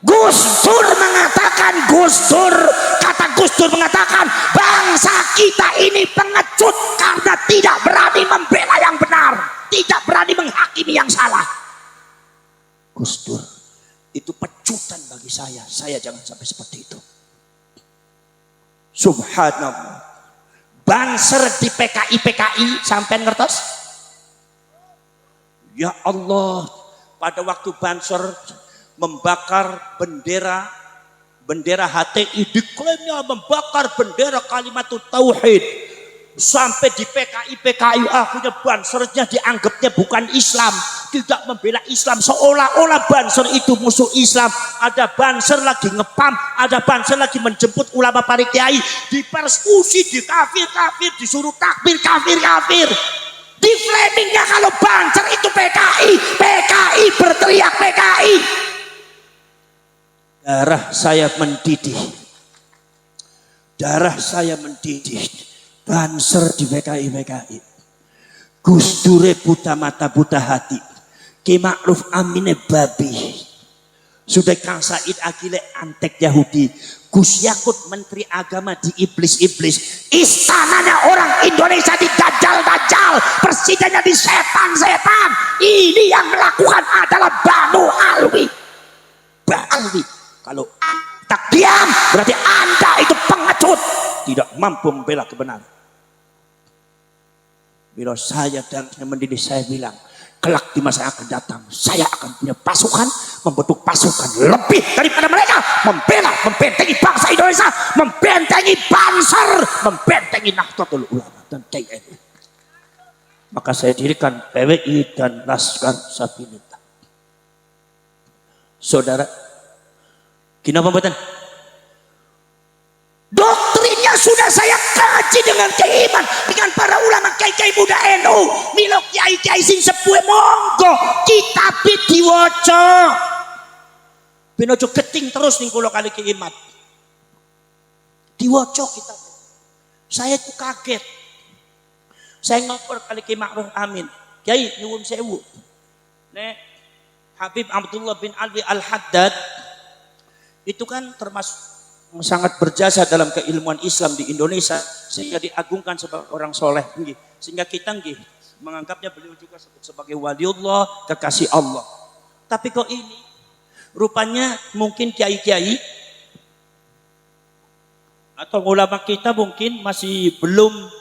Gus Dur mengatakan, kata Gus Dur mengatakan bangsa kita ini pengecut karena tidak berani membela yang benar, tidak berani menghakimi yang salah. Gus Dur itu pecutan bagi saya jangan sampai seperti itu. Subhanallah. Banser di PKI sampai ngertos? Ya Allah, pada waktu Banser membakar bendera HTI, diklaimnya membakar bendera kalimat tauhid. Sampai di PKI akhirnya Bansernya dianggapnya bukan Islam, tidak membela Islam, seolah-olah Banser itu musuh Islam. Ada Banser lagi ngepam, ada Banser lagi menjemput ulama para kiai, dipersekusi, dikafir, disuruh takbir kafir. Di framingnya kalau Banser itu PKI berteriak PKI. Darah saya mendidih. Banser di PKI. Gus Dure buta mata buta hati. Ki Ma'ruf Amine babi. Sudah Kang Said Akile antek Yahudi. Gus Yakut Menteri Agama di iblis. Istananya orang Indonesia di dajjal. Presidennya di setan. Ini yang melakukan adalah Banu Alwi. Kalau tak diam berarti Anda itu pengecut, tidak mampu membela kebenaran. Bila saya dan mendidik, saya bilang kelak di masa yang akan datang saya akan punya pasukan, membentuk pasukan lebih daripada mereka, membentengi bangsa Indonesia, membentengi Banser, membentengi Nahdlatul Ulama dan KNU. Maka saya dirikan PWI dan Laskar Sabilillah. Saudara, kenapa mboten? Doktrinnya sudah saya kaji dengan keiman dengan para ulama kiai-kiai muda NU. Milo kiai-kiai sing sepuh monggo kitab diwaca. Ben ojo geting terus ning kula kali keiman. Diwaca kitab. Saya itu kaget. Saya ngopor kali Ki Ma'ruf Amin. Kiai nyuwun sewu. Nek Habib Abdullah bin Alwi Al-Haddad itu kan termasuk sangat berjasa dalam keilmuan Islam di Indonesia sehingga diagungkan sebagai orang soleh. Sehingga kita menganggapnya beliau juga sebagai waliullah, kekasih Allah. Tapi kok ini rupanya mungkin kiai-kiai atau ulama kita mungkin masih belum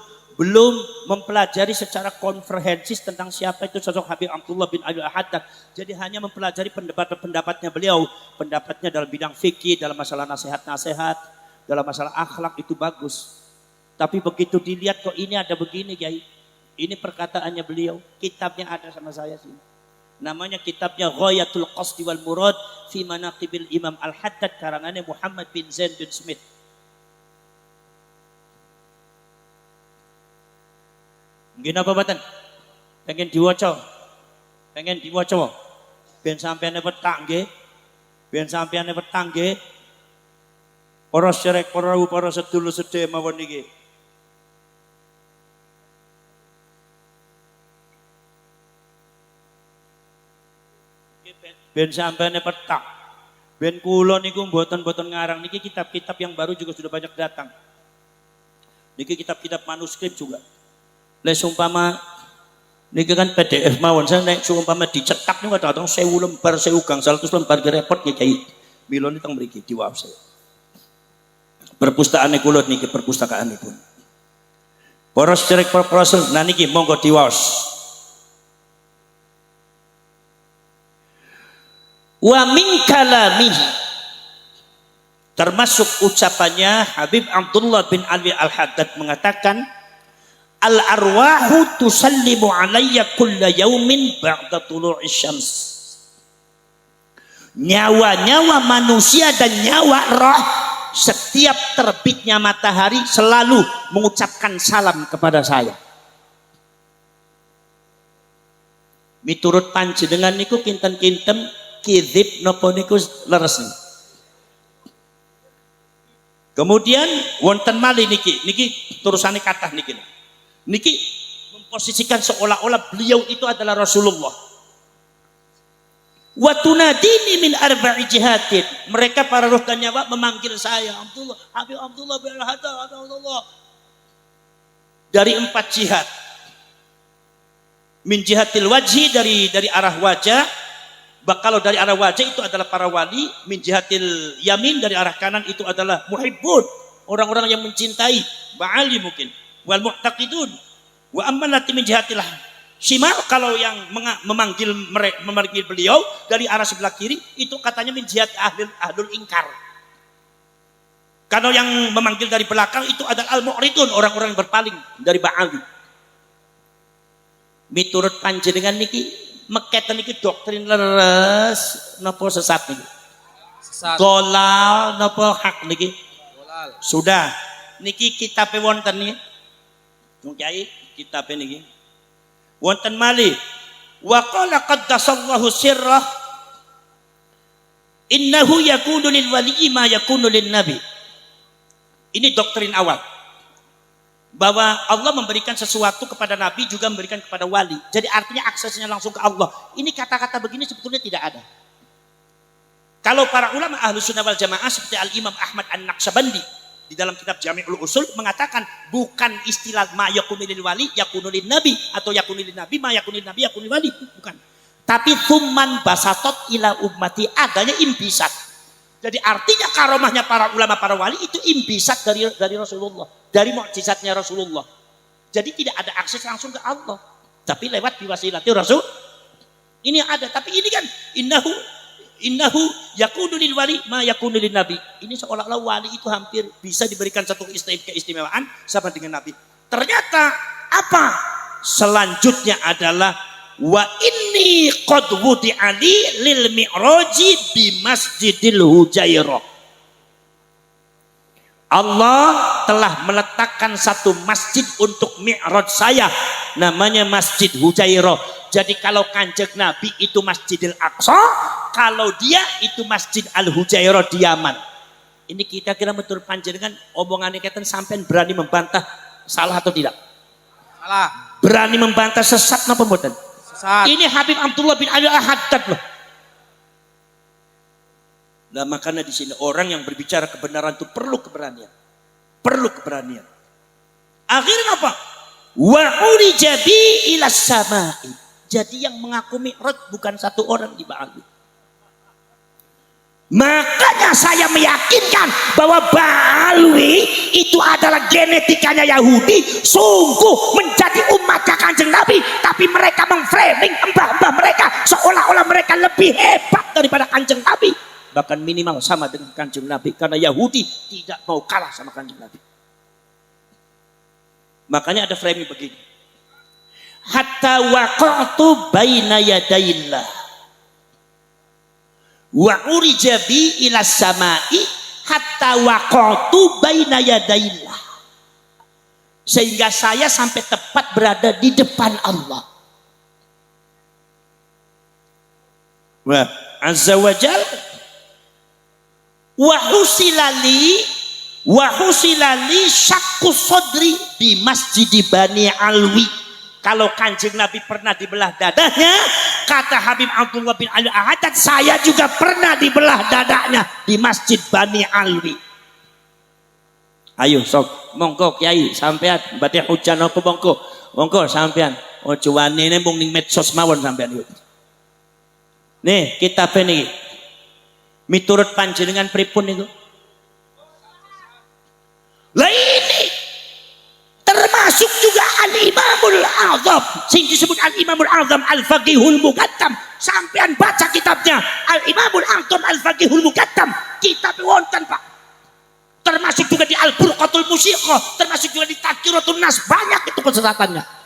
mempelajari secara komprehensif tentang siapa itu sosok Habib Abdullah bin Alwi Al-Haddad. Jadi hanya mempelajari pendapatnya beliau, pendapatnya dalam bidang fikih, dalam masalah nasihat-nasihat, dalam masalah akhlak itu bagus. Tapi begitu dilihat kok ini ada begini, Kiai. Ini perkataannya beliau, kitabnya ada sama saya sih. Namanya kitabnya Ghayatul Qasdi wal Murad fi Manaqibil Imam Al-Haddad, karangannya Muhammad bin Zain bin Smith. Gini apa batan? Pengen diwaca. Ben sampeyan petang nggih. Ben sampeyan petang nggih. Para syarek, para sedulur sedhe mawon niki. Ben sampeyan petang. Ben kula niku mboten ngarang niki kitab-kitab yang baru juga sudah banyak datang. Niki kitab-kitab manuskrip juga. Lek sumpama niki kan PDF mawon saya nek sumpama dicetak niku kadang-kadang 1000 lembar 1000 gangsal 100 lembar repot ya Kiai. Mila niki teng mriki diwaos saya. Perpustakaane kula niki perpustakaanipun. Para sedherek proposal nah niki monggo diwaos. Wa min kalamihi termasuk ucapannya Habib Abdullah bin Alwi Al-Haddad mengatakan al-arwahu tusallimu alayya kulla yaumin ba'da tulu'i syams. Nyawa-nyawa manusia dan nyawa roh setiap terbitnya matahari selalu mengucapkan salam kepada saya. Miturut panjenengan niku kinten-kinten kidzib napa niku leres. Kemudian wonten malih niki terusane kathah niki. Niki memposisikan seolah-olah beliau itu adalah Rasulullah. Wa tunadini min arba'i jihatin. Mereka para roh dan nyawa memanggil saya Abdullah, Habib Abdullah bin Al-Haddad, Abdullah. Dari 4 jihad. Min jihatil wajhi dari arah wajah. Kalau dari arah wajah itu adalah para wali, min jihatil yamin dari arah kanan itu adalah muhibbun, orang-orang yang mencintai, ba'ali mungkin. Wal mu'taqidun wa ammanati min jihatillah shimal, kalau yang memanggil beliau dari arah sebelah kiri itu katanya min jihat ahlul ingkar. Kalau yang memanggil dari belakang itu adalah al-mu'ridun, orang-orang yang berpaling dari ba'ali. Miturut panjenengan niki meketen niki doktrin leres napa sesat niki? Sesat. Dolal napa hak niki? Dolal. Sudah. Niki kitabe wonten niki. Kiai kitab niki wonten malih wa qala qaddasallahu sirrah innahu yakunu lil waliyyi ma yakunu lin nabi. Ini doktrin awal bahwa Allah memberikan sesuatu kepada nabi juga memberikan kepada wali, jadi artinya aksesnya langsung ke Allah. Ini kata-kata begini sebetulnya tidak ada. Kalau para ulama Ahlus Sunnah wal Jamaah seperti Al-Imam Ahmad An-Naqsyabandi di dalam kitab Jami'ul Usul mengatakan bukan istilah ma yakunu lil wali yakunu lin nabi atau yakunu lin nabi ma yakunu lin nabi yakunu lil wali, bukan. Tapi tsumman basatot ila ummati, adanya imbisat. Jadi artinya karomahnya para ulama para wali itu imbisat dari Rasulullah, dari mukjizatnya Rasulullah. Jadi tidak ada akses langsung ke Allah, tapi lewat biwasilati Rasul. Ini ada, tapi ini kan innahu yakunu lil wali ma yakunu lin nabi. Ini seolah-olah wali itu hampir bisa diberikan satu keistimewaan sama dengan nabi. Ternyata apa? Selanjutnya adalah wa inni qad wudi'ali lil mi'raji bi Masjidil Hujairah. Allah telah meletakkan satu masjid untuk mi'raj saya, namanya Masjid Hujairah. Jadi kalau Kanjeng Nabi itu Masjidil Aqsa, kalau dia itu Masjid Al Hujairah di Yaman. Ini kita kira betul panjenengan omongannya keten sampean berani membantah salah atau tidak? Salah. Berani membantah sesat napa mboten? Sesat. Ini Habib Abdullah bin Ali Al-Haddad loh. Nah makanya di sini orang yang berbicara kebenaran itu perlu keberanian. Perlu keberanian. Akhirnya apa? Wa urijabi ila samai. Jadi yang mengaku mi'raj bukan satu orang di Ba'alwi. Makanya saya meyakinkan bahwa Ba'alwi itu adalah genetikanya Yahudi, sungguh menjadi umatnya Kanjeng Nabi, tapi mereka memframing mbah-mbah mereka seolah-olah mereka lebih hebat daripada Kanjeng Nabi, bahkan minimal sama dengan Kanjeng Nabi, karena Yahudi tidak mau kalah sama Kanjeng Nabi. Makanya ada framing begini, hatta waqa'tu baina yadayillah wa urijabi ila samai hatta waqatu baina yadaillah, sehingga saya sampai tepat berada di depan Allah wa azza wa jal wa husilali syakku sodri di Masjid Bani Alwi. Kalau Kanjeng Nabi pernah dibelah dadanya, kata Habib Abdullah bin Ali Al-Haddad, saya juga pernah dibelah dadanya di Masjid Bani Alwi. Ayo sok, monggo Kiai sampean badhe hujan apa monggo. Monggo sampean. Ojo wanine mung ning medsos mawon sampean. Nih, kitab niki. Miturut panjenengan pripun niku? Lah ini termasuk juga Al-Imamul Azam, sing disebut Al-Imamul Azam Al-Faqihul Muqaddam. Sampean baca kitabnya Al-Imamul Azam Al-Faqihul Muqaddam, kitab wonten Pak. Termasuk juga di Al-Burqatul Musiqah, termasuk juga di Tadhkiratul Nas, banyak itu kesesataannya.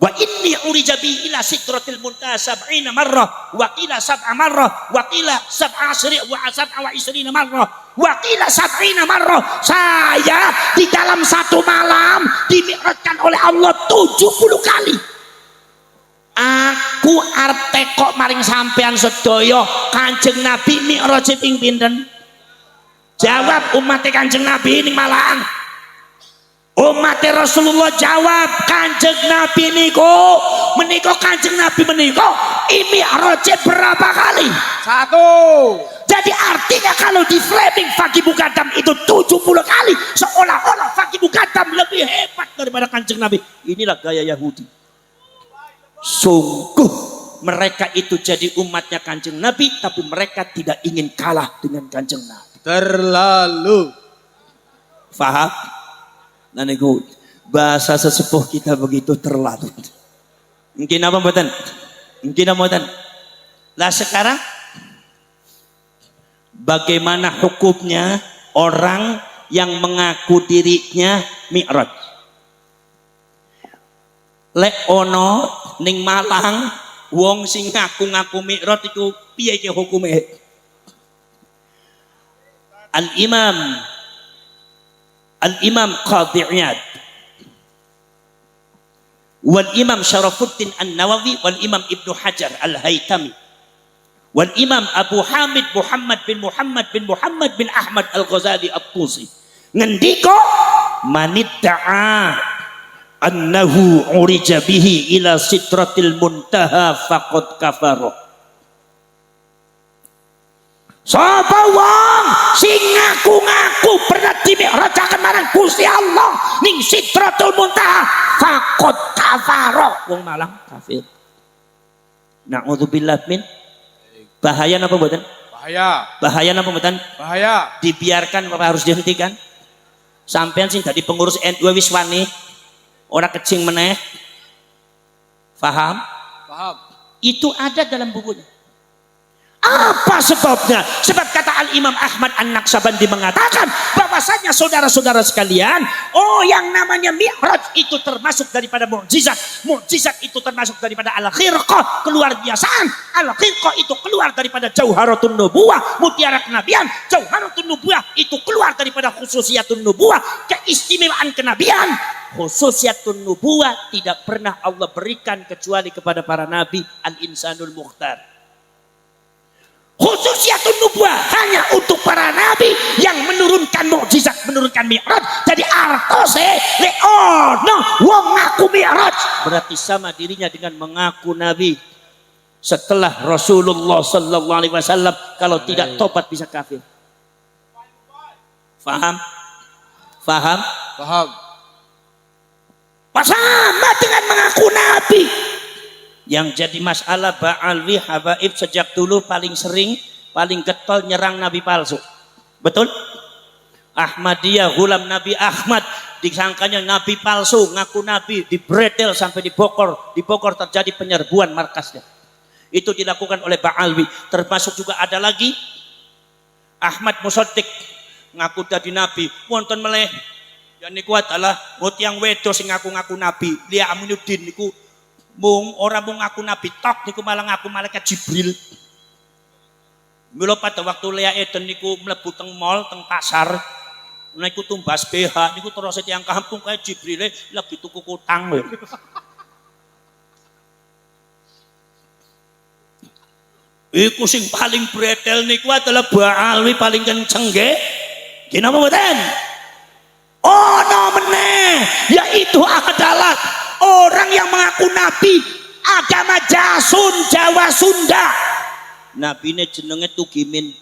Wa inni urijabi ila sidratil muntaha sab'ina marrah wa qila sab'a marrah wa qila sab'a asri wa sab'a wa isrina marrah wa qila sab'ina marrah. Saya di dalam satu malam dimi'rajkan oleh Allah 70 kali. Aku arep tekok maring sampean sedaya, Kanjeng Nabi mi'raj ping pinten? Jawab umat Kanjeng Nabi ning Malang. Umat Rasulullah jawab, Kanjeng Nabi niku menika Kanjeng Nabi menika mi'raj berapa kali? 1. Jadi artinya kalau di framing Faqih Muqaddam itu 70 kali, seolah-olah Faqih Muqaddam lebih hebat daripada Kanjeng Nabi. Inilah gaya Yahudi. Sungguh mereka itu jadi umatnya Kanjeng Nabi, tapi mereka tidak ingin kalah dengan Kanjeng Nabi. Terlalu. Faham? Nah niku bahasa sesepuh kita begitu terlalu. Mungkin apa mboten? Mungkin apa mboten? Lah sekarang bagaimana hukumnya orang yang mengaku dirinya mi'raj? Lek ono ning Malang wong sing ngaku-ngaku mi'raj iku piye iki hukume? Al-Imam Qadhi Iyad wal Imam Syarafuddin An-Nawawi wal Imam Ibnu Hajar Al-Haytami wal Imam Abu Hamid Muhammad bin Ahmad Al-Ghazali At-Tusi ngendika manidda'a annahu urija bihi ila sidratil muntaha faqad kafara. Sapa wong sing ngaku-ngaku pernah dimi'rajaken marang Gusti Allah ning Sidratul Muntaha faqad kafara. Wong Malang kafir. Nauzubillah min. Bahaya napa mboten? Bahaya. Bahaya napa mboten? Bahaya. Dibiarkan apa harus dihentikan? Sampean sing dadi pengurus NU wis wani ora kecing meneh. Paham? Paham. Itu ada dalam bukunya. Apa sebabnya? Sebab kata Al-Imam Ahmad An-Naqsabandi mengatakan bahwasanya saudara-saudara sekalian, oh yang namanya Mi'raj itu termasuk daripada mukjizat. Mukjizat itu termasuk daripada al-khirqah, keluar biasaan. Al-khirqah itu keluar daripada jauharatun nubuwah, mutiara kenabian. Jauharatun nubuwah itu keluar daripada khususiyatun nubuwah, keistimewaan kenabian. Khususiyatun nubuwah tidak pernah Allah berikan kecuali kepada para nabi, al-insanul mukhtar. Khususiyatun nubuwah hanya untuk para nabi yang menurunkan mukjizat, menurunkan mi'raj. Jadi artose leono wong ngaku mi'raj berarti sama dirinya dengan mengaku nabi setelah Rasulullah sallallahu alaihi wasallam. Kalau tidak tobat bisa kafir. Faham? Faham? Paham. Sama dengan mengaku nabi. Yang jadi masalah Ba'alwi Habaib sejak dulu paling sering, paling getol nyerang nabi palsu. Betul? Ahmadiyah, Ghulam Nabi Ahmad disangkanya nabi palsu, ngaku nabi, dibredel sampai dibokor. Dibokor terjadi penyerbuan markasnya. Itu dilakukan oleh Ba'alwi. Termasuk juga ada lagi Ahmad Musaddiq ngaku jadi nabi. Wonten meleh. Dan niku adalah yang wedo sing ngaku-ngaku nabi. Lia Aminuddin niku mung orang mung ngaku nabi tok niku malah ngaku malaikat Jibril. Mula pada waktu Lea Eden niku mlebu teng mall, teng pasar, niku tumbas BH niku terus tiyang kampung kaya Jibril lagi tuku kutang. Iku sing paling bredel niku adalah Ba'alwi paling kenceng nggih. Kinapa mboten? Oh no meneh, yaitu adalah orang yang mengaku nabi agama Jasun Jawa Sunda. Nabi ini jenenge Tugimin.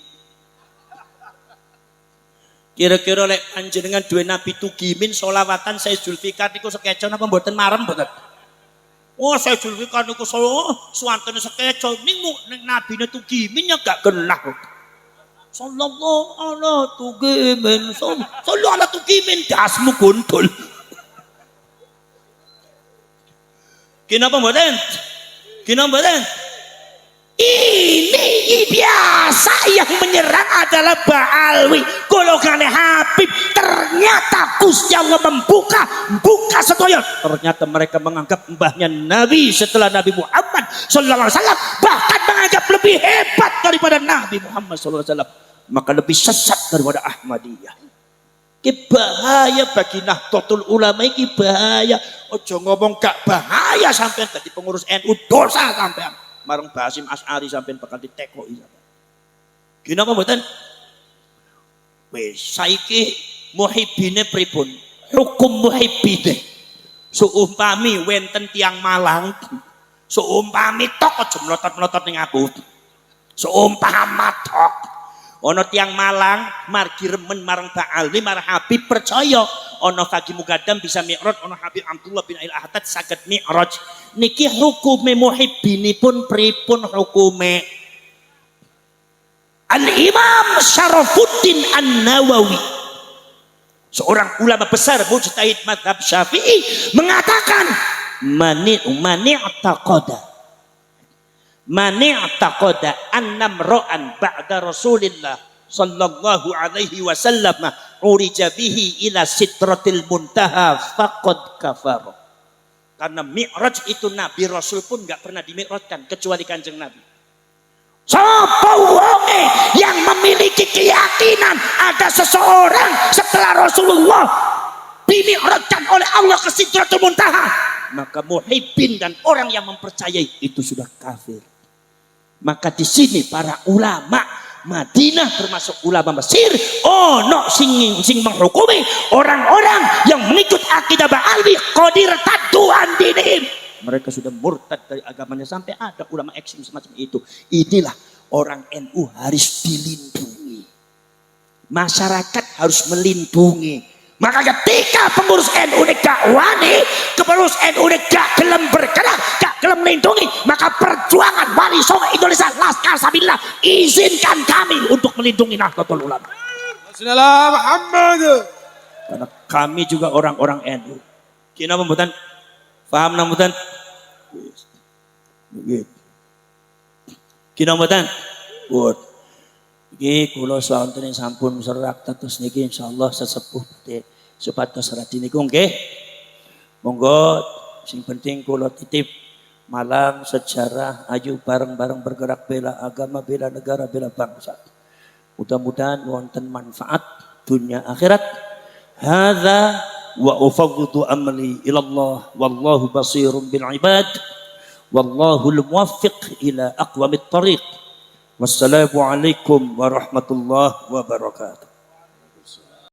Kira-kira lek panjenengan dua nabi Tugimin solawatan saya Zulfikar niku sekecon apa mboten marem mboten? Oh saya Zulfikar niku suwanten sekecon ning nabine Tugimin ya gak genah. Sallallahu ala Tugimin, sallallahu ala Tugimin dasmu gundul. Kenapa mboten? Kenapa mboten? Ini biasa yang menyerang adalah Ba'alwi, golongan Habib. Ternyata Gusti Allah buka sedoyo. Ternyata mereka menganggap mbahnya Nabi setelah Nabi Muhammad sallallahu alaihi wasallam, bahkan menganggap lebih hebat daripada Nabi Muhammad sallallahu alaihi wasallam. Maka lebih sesat daripada Ahmadiyah. Bahaya bagi Nahdlatul Ulama iki bahaya. Ojo ngomong gak bahaya sampean dadi pengurus NU, dosa sampean. Marang Basim Asy'ari sampean bakal ditekoki sampean. Kenapa mboten? Wis saiki muhibbine pripun? Hukum muhibbine. Seumpami wenten tiang Malang, seumpami tok aja melotot-melotot ning aku. Seumpama tok ono tiang Malang margi remen marang Ba'alwi marang Habib percaya ono Faqih Muqaddam bisa mi'raj, ono Habib Abdullah bin Al-Ahad saged mi'raj. Niki hukume muhibbinipun pripun hukume? Al-Imam Syarafuddin An-Nawawi, seorang ulama besar mujtahid mazhab Syafi'i, mengatakan mani'taqada annam ra'an ba'da Rasulillah sallallahu alaihi wasallam urija bihi ila sidratil muntaha faqad kafara. Karena mi'raj itu Nabi Rasul pun enggak pernah dimi'rajkan kecuali Kanjeng Nabi. Sapa wonge yang memiliki keyakinan ada seseorang setelah Rasulullah dimi'rajkan oleh Allah ke sidratul muntaha, maka muhibbin dan orang yang mempercayai itu sudah kafir. Maka di sini para ulama Madinah termasuk ulama Mesir ono sing menghukumi orang-orang yang mengikut akidah Ba'alwi qadir tadduan dinihim. Mereka sudah murtad dari agamanya, sampai ada ulama ekstrem semacam itu. Inilah orang NU harus dilindungi. Masyarakat harus melindungi. Maka ketika pengurus NU ini gak wani, pengurus NU ini gak gelem bergerak, gak gelem melindungi, maka perjuangan Wali Songo Indonesia Laskar Sabilillah izinkan kami untuk melindungi Nahdlatul Ulama. Bismillah Muhammad. Karena kami juga orang-orang NU. Kina pembuatan paham nambutan? Kina pembuatan? Pun. Iki kula sawanten sampun serak terus niki insyaallah sesepuh badhe supados radi niku nggih. Monggo sing penting kula titip malam sejarah ayo bareng-bareng bergerak bela agama, bela negara, bela bangsa. Mudah-mudahan wonten manfaat dunia akhirat. Hadza wa ufawwidu amri ila Allah wallahu basirun bil ibad. Wallahu al-muwaffiq ila aqwamit thariq. Wassalamu alaikum warahmatullahi wabarakatuh.